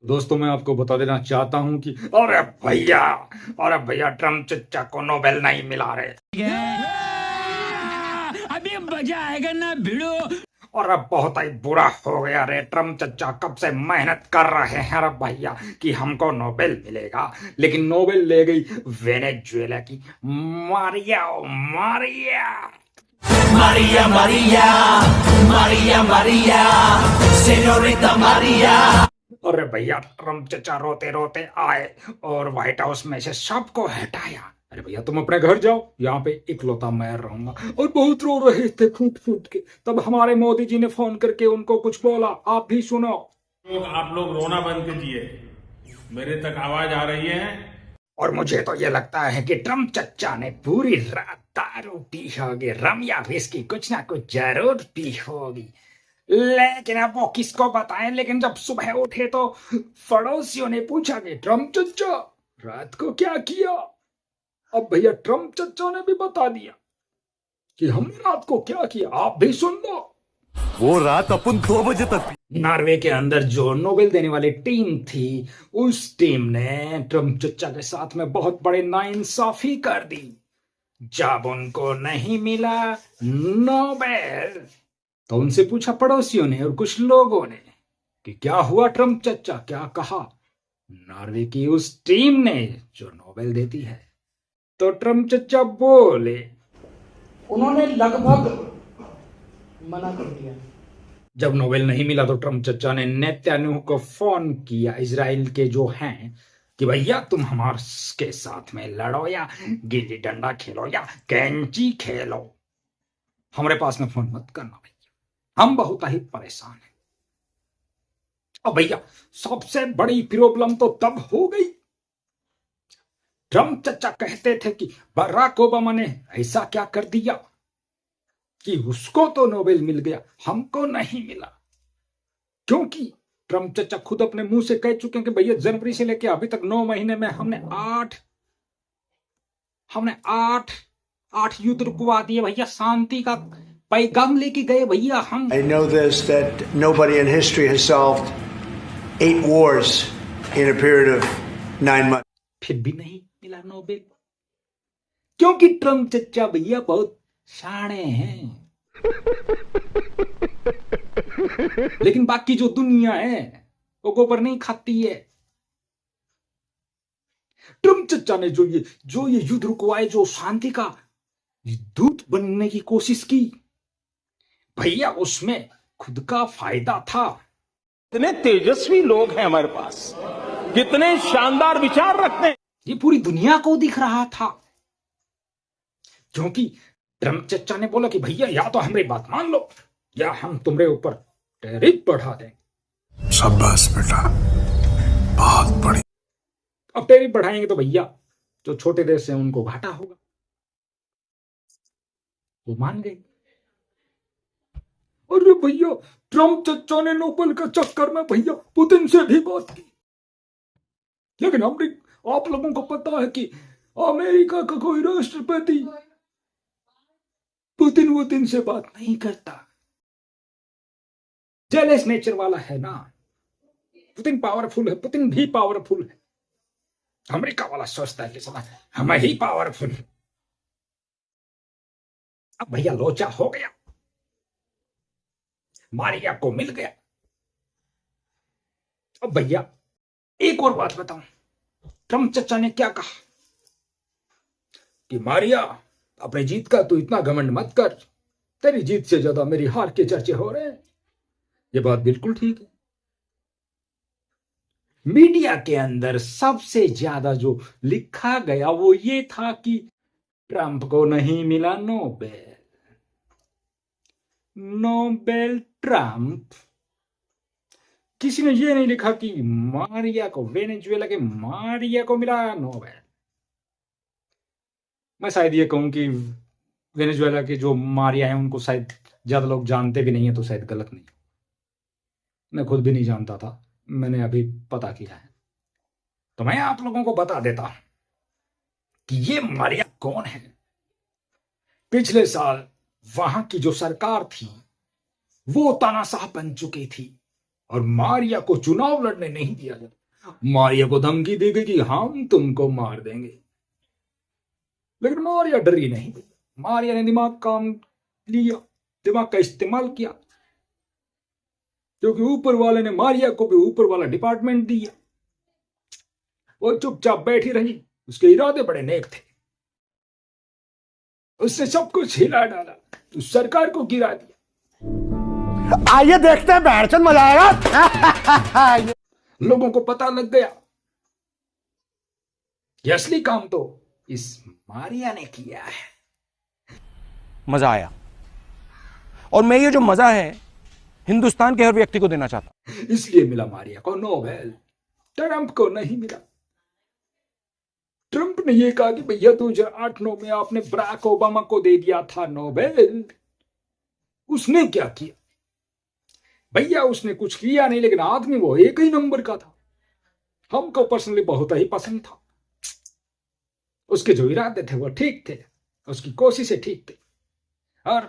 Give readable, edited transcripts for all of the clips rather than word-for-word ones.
दोस्तों मैं आपको बता देना चाहता हूं कि अरे भैया ट्रम्प चचा को नोबेल नहीं मिला रे। अभी मजा आएगा ना भिड़ो। और अब बहुत ही बुरा हो गया रे। ट्रम्प चचा कब से मेहनत कर रहे हैं अरे भैया कि हमको नोबेल मिलेगा, लेकिन नोबेल ले गई वेनेजुएला की Maria Maria. Maria, Maria, Maria, Maria, Señorita Maria. अरे भैया ट्रम्प चचा रोते रोते आए और व्हाइट हाउस में से सबको हटाया। अरे भैया तुम अपने घर जाओ, यहाँ पे इकलौता मैं रहूंगा। और बहुत रो रहे थे फूट फूट के। तब हमारे मोदी जी ने फोन करके उनको कुछ बोला, आप भी सुनो। आप लोग रोना बंद कीजिए, मेरे तक आवाज आ रही है। और मुझे तो ये लगता है कि ट्रम्प चचा ने पूरी रात दारू पी होगी, रम या विस्की कुछ ना कुछ जरूर पी होगी, लेकिन अब वो किसको बताएं। लेकिन जब सुबह उठे तो पड़ोसियों ने पूछा कि ट्रम्प चचा रात को क्या किया। अब भैया ट्रम्प चचा ने भी बता दिया कि हमने रात को क्या किया, आप भी सुन लो। वो रात अपन 2 बजे तक। नॉर्वे के अंदर जो नोबेल देने वाली टीम थी, उस टीम ने ट्रम्प चचा के साथ में बहुत बड़े नाइंसाफी कर दी। जब उनको नहीं मिला नोबेल तो उनसे पूछा पड़ोसियों ने और कुछ लोगों ने कि क्या हुआ ट्रम्प चचा, क्या कहा नॉर्वे की उस टीम ने जो नोबेल देती है। तो ट्रम्प चचा बोले, उन्होंने लगभग मना कर दिया। जब नोबेल नहीं मिला तो ट्रम्प चचा ने नेतन्याहू को फोन किया, इजराइल के जो हैं, कि भैया तुम हमारे साथ में लड़ो या गिल्ली डंडा खेलो या कैंची खेलो, हमारे पास में फोन मत करना भैया, हम बहुत ही परेशान हैं। अब भैया सबसे बड़ी प्रॉब्लम तो तब हो गई, ट्रम्प चचा कहते थे कि बराक ओबामा ने ऐसा क्या कर दिया कि उसको तो नोबेल मिल गया, हमको नहीं मिला। क्योंकि ट्रम्प चचा खुद अपने मुंह से कह चुके हैं कि भैया जनवरी से लेकर अभी तक 9 महीने में हमने आठ युद्ध रुकवा दिए भैया, शांति का पैगाम लेके गए भैया हम। I know this, that nobody in history has solved 8 wars in a period of 9 months. फिर भी नहीं मिला नोबेल, क्योंकि ट्रम्प चचा भैया बहुत शाणे हैं। लेकिन बाकी जो दुनिया है वो गोबर नहीं खाती है। ट्रम्प चचा ने जो ये युद्ध रुकवाए, जो शांति का दूत बनने की कोशिश की भैया, उसमें खुद का फायदा था। कितने तेजस्वी लोग हैं हमारे पास, कितने शानदार विचार रखते हैं। ये पूरी दुनिया को दिख रहा था, क्योंकि ट्रम्प चचा ने बोला कि भैया या तो हमारी बात मान लो या हम तुम्हारे ऊपर टैरिफ बढ़ा देंगे। शाबाश बेटा, बहुत बड़ी। अब टैरिफ बढ़ाएंगे तो भैया जो छोटे देश हैं उनको घाटा होगा। वो मान गए। अरे भैया ट्रम्प चचा ने नोबेल के चक्कर में भैया पुतिन से भी बात की, लेकिन आप लोगों को पता है कि अमेरिका का कोई राष्ट्रपति पुतिन से बात नहीं करता, जेलस नेचर वाला है ना। पुतिन पावरफुल है, पुतिन भी पावरफुल है। अमेरिका वाला सोचता है कि सदा हम ही पावरफुल। अब भैया लोचा हो गया, मारिया को मिल गया। अब भैया एक और बात बताऊं, ट्रम्प चचा ने क्या कहा कि मारिया अपनी जीत का तू इतना घमंड मत कर, तेरी जीत से ज्यादा मेरी हार के चर्चे हो रहे हैं। ये बात बिल्कुल ठीक है। मीडिया के अंदर सबसे ज्यादा जो लिखा गया वो ये था कि ट्रम्प को नहीं मिला नोबेल, नोबेल ट्रम्प। किसी ने ये नहीं लिखा कि मारिया को, वेनेजुएला के मारिया को मिला नोबेल। मैं शायद ये कहूं कि वेनेजुएला के जो मारिया हैं उनको शायद ज्यादा लोग जानते भी नहीं है, तो शायद गलत नहीं। मैं खुद भी नहीं जानता था, मैंने अभी पता किया है। तो मैं आप लोगों को बता देता हूं कि ये मारिया कौन है। पिछले साल वहां की जो सरकार थी वो तानाशाह बन चुकी थी और मारिया को चुनाव लड़ने नहीं दिया जाता। मारिया को धमकी दी गई कि हम तुमको मार देंगे, लेकिन मारिया डरी नहीं। मारिया ने दिमाग काम लिया, दिमाग का इस्तेमाल किया, क्योंकि ऊपर वाले ने मारिया को भी ऊपर वाला डिपार्टमेंट दिया। वो चुपचाप बैठी रही, उसके इरादे बड़े नेक थे। उसने सब कुछ हिला डाला, उस सरकार को गिरा दिया। आइए देखते हैं, बैठचंद मजा आएगा। लोगों को पता लग गया कि असली काम तो इस मारिया ने किया है। मजा आया, और मैं ये जो मजा है हिंदुस्तान के हर व्यक्ति को देना चाहता हूं। इसलिए मिला मारिया को नोबेल, ट्रंप को नहीं मिला। ट्रंप ने यह कहा कि भैया 2008-9 में आपने बराक ओबामा को दे दिया था नोबेल। उसने क्या किया भैया? उसने कुछ किया नहीं, लेकिन आदमी वो एक ही नंबर का था। हमको पर्सनली बहुत ही पसंद था। उसके जो इरादे थे वो ठीक थे, उसकी कोशिशें ठीक थी, और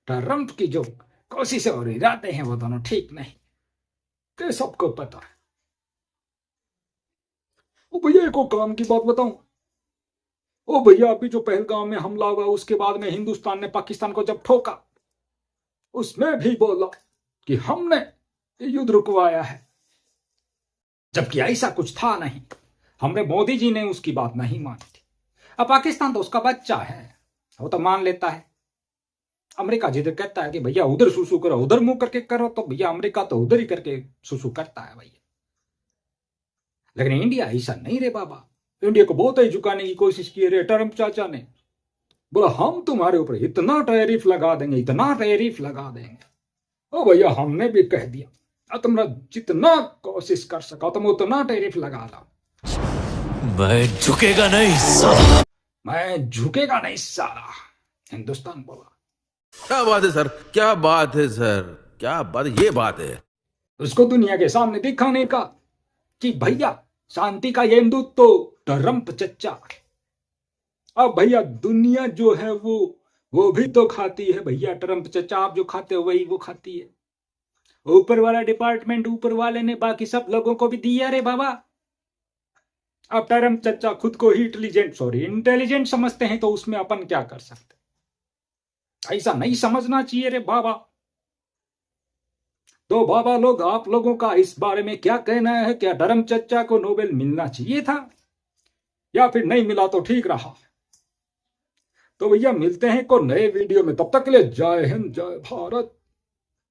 ट्रंप की जो कोशिशें और इरादे हैं वो दोनों ठीक नहीं, तो सबको पता है। ओ भैया एक काम की बात बताऊं, ओ भैया अभी जो पहलगाम में हमला हुआ उसके बाद में हिंदुस्तान ने पाकिस्तान को जब ठोका, उसमें भी बोला कि हमने युद्ध रुकवाया है, जबकि ऐसा कुछ था नहीं। हमने मोदी जी ने उसकी बात नहीं मानी थी। अब पाकिस्तान तो उसका बच्चा है, वो तो मान लेता है। अमेरिका जिधर कहता है कि भैया उधर सुसु करो, उधर मुंह करके करो, तो भैया अमेरिका तो उधर ही करके सुसु करता है भैया। लेकिन इंडिया ऐसा नहीं रे बाबा। इंडिया को बहुत ही झुकाने की कोशिश की रे ट्रंप चाचा ने। बोला हम तुम्हारे ऊपर इतना टैरिफ लगा देंगे, इतना टैरिफ लगा देंगे। ओ भैया हमने भी कह दिया, तुम जितना कोशिश कर सका तुम उतना टैरिफ लगा लो। मैं झुकेगा नहीं साला। मैं झुकेगा नहीं साला, हिंदुस्तान बोला। क्या बात है सर, क्या बात है सर, क्या बात, ये बात है। उसको दुनिया के सामने दिखाने का कि भैया शांति का ये दूत तो ट्रंप चच्चा। अब भैया दुनिया जो है वो भी तो खाती है भैया। ट्रंप चच्चा आप जो खाते हो वही वो खाती है। ऊपर वाला डिपार्टमेंट ऊपर वाले ने बाकी सब लोगों को भी दिया रे बाबा। अब ट्रंप चच्चा खुद को ही इंटेलिजेंट समझते हैं, तो उसमें अपन क्या कर सकते? ऐसा नहीं समझना चाहिए रे बाबा। तो बाबा लोग, आप लोगों का इस बारे में क्या कहना है? क्या ट्रंप चच्चा को नोबेल मिलना चाहिए था, या फिर नहीं मिला तो ठीक रहा? तो भैया मिलते हैं को नए वीडियो में, तब तक के लिए जय हिंद जय भारत।